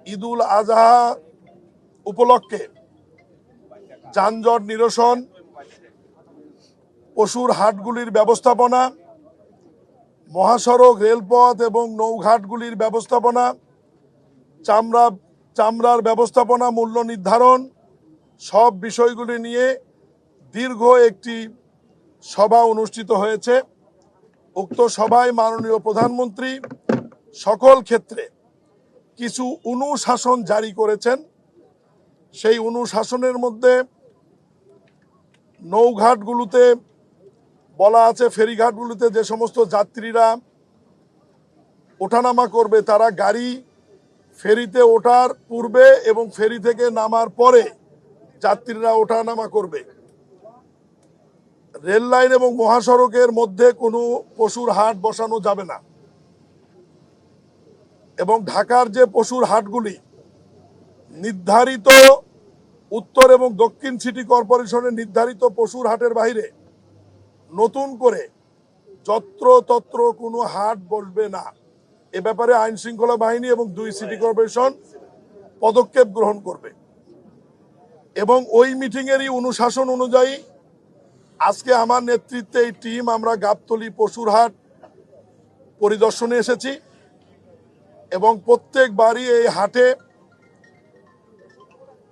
ঈদুল আজহা উপলক্ষে যানজট নিরসন, পশুর হাটগুলির ব্যবস্থাপনা, মহাসড়ক, রেলপথ এবং নৌঘাটগুলির ব্যবস্থাপনা, চামড়ার ব্যবস্থাপনা, মূল্য নির্ধারণ সব বিষয়গুলি নিয়ে দীর্ঘ একটি সভা অনুষ্ঠিত হয়েছে। উক্ত সভায় মাননীয় প্রধানমন্ত্রী সকল ক্ষেত্রে কিছু অনুশাসন জারি করেছেন। সেই অনুশাসনের মধ্যে নৌঘাটগুলোতে বলা আছে, ফেরিঘাটগুলোতে যে সমস্ত যাত্রীরা ওঠানামা করবে তারা গাড়ি ফেরিতে ওঠার পূর্বে এবং ফেরি থেকে নামার পরে যাত্রীরা ওঠানামা করবে। রেল লাইন এবং মহাসড়কের মধ্যে কোনো পশুর হাট বসানো যাবে না এবং ঢাকার যে পশুর হাটগুলি নির্ধারিত উত্তর এবং দক্ষিণ সিটি কর্পোরেশনের নির্ধারিত পশুর হাটের বাইরে নতুন করে যত্রতত্র কোনো হাট বসবে না। এ ব্যাপারে আইন শৃঙ্খলা বাহিনী এবং 2 সিটি কর্পোরেশন পদক্ষেপ গ্রহণ করবে এবং ওই মিটিংয়েরই অনুশাসন অনুযায়ী আজকে আমার নেতৃত্বে এই টিম আমরা গাবতলী পশুর হাট পরিদর্শনে এসেছি এবং প্রত্যেকবারই এই হাটে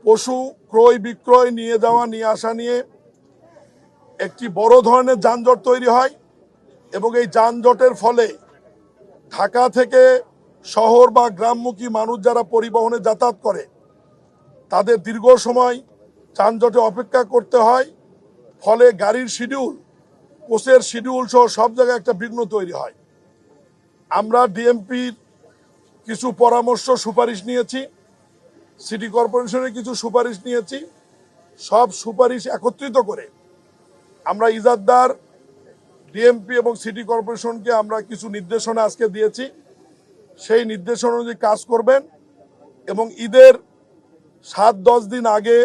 পশু ক্রয় বিক্রয়, নিয়ে যাওয়া নিয়ে আসা নিয়ে একটি বড় ধরনের যানজট তৈরি হয় এবং এই যানজটের ফলে ঢাকা থেকে শহর বা গ্রামমুখী মানুষ যারা পরিবহনে যাতায়াত করে তাদের দীর্ঘ সময় যানজটে অপেক্ষা করতে হয়। ফলে গাড়ির শিডিউল, কোচের শিডিউল সহ সব জায়গায় একটা বিঘ্ন তৈরি হয়। আমরা ডিএমপির কিছু পরামর্শ সুপারিশ নিয়েছি, সিটি কর্পোরেশনের কিছু সুপারিশ নিয়েছি। সব সুপারিশ একত্রিত করে আমরা ইজাদদার, ডিএমপি এবং সিটি কর্পোরেশনকে আমরা কিছু নির্দেশনা আজকে দিয়েছি। সেই নির্দেশনা অনুযায়ী কাজ করবেন এবং ঈদের 7-10 দিন আগে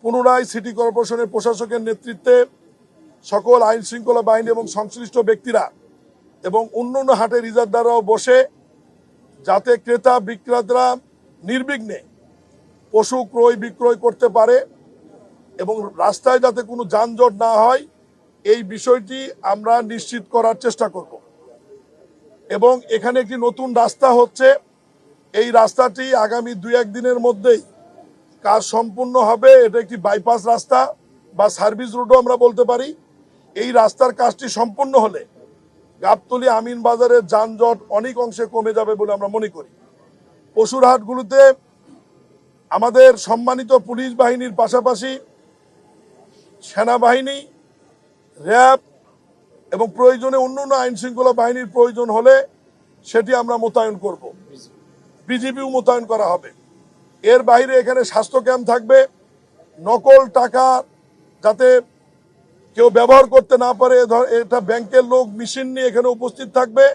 পুনরায় সিটি কর্পোরেশনের প্রশাসকের নেতৃত্বে সকল আইন শৃঙ্খলা বাহিনী এবং সংশ্লিষ্ট ব্যক্তিরা এবং অন্যান্য হাটের ইজাদদাররাও বসে যাতে ক্রেতা বিক্রেতারা নির্বিঘ্নে পশু ক্রয় বিক্রয় করতে পারে এবং রাস্তায় যাতে কোনো যানজট না হয় এই বিষয়টি আমরা নিশ্চিত করার চেষ্টা করব এবং এখানে একটি নতুন রাস্তা হচ্ছে। এই রাস্তাটি আগামী 2-1 দিনের মধ্যেই কাজ সম্পূর্ণ হবে। এটা একটি বাইপাস রাস্তা বা সার্ভিস রুটও আমরা বলতে পারি। এই রাস্তার কাজটি সম্পূর্ণ হলে গাবতলী আমিন বাজারের যানজট অনেক অংশে কমে যাবে বলে আমরা মনে করি। পশুর হাটগুলোতে আমাদের সম্মানিত পুলিশ বাহিনীর পাশাপাশি সেনাবাহিনী, র্যাব এবং প্রয়োজনে অন্যান্য আইন শৃঙ্খলা বাহিনীর প্রয়োজন হলে সেটি আমরা মোতায়েন করব। বিজিবিও মোতায়েন করা হবে। এর বাইরে এখানে স্বাস্থ্য ক্যাম্প থাকবে। নকল টাকা যাতে কেউ ব্যবহার করতে না পারে, এটা ব্যাংকের লোক মেশিন নিয়ে এখানে উপস্থিত থাকবে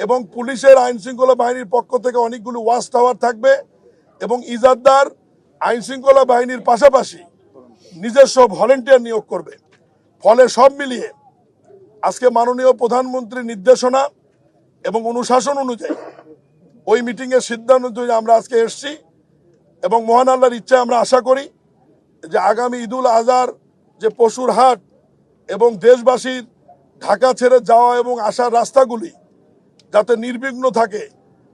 এবং পুলিশের, আইন শৃঙ্খলা বাহিনীর পক্ষ থেকে অনেকগুলো ওয়াচ টাওয়ার থাকবে এবং ইজাদদার আইন শৃঙ্খলা বাহিনীর পাশাপাশি নিজস্ব ভলেন্টিয়ার নিয়োগ করবে। ফলে সব মিলিয়ে আজকে মাননীয় প্রধানমন্ত্রীর নির্দেশনা এবং অনুশাসন অনুযায়ী ওই মিটিংয়ের সিদ্ধান্ত অনুযায়ী আমরা আজকে এসেছি এবং মহান আল্লাহর ইচ্ছায় আমরা আশা করি যে আগামী ঈদুল আজহার যে পশুর হাট এবং দেশবাসীর ঢাকা ছেড়ে যাওয়া এবং আসার রাস্তাগুলি যাতে নির্বিঘ্ন থাকে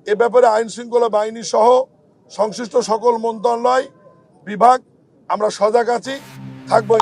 এ ব্যাপারে আইন শৃঙ্খলা বাহিনী সহ সংশ্লিষ্ট সকল মন্ত্রণালয়, বিভাগ আমরা সজাগ আছি, থাকবো।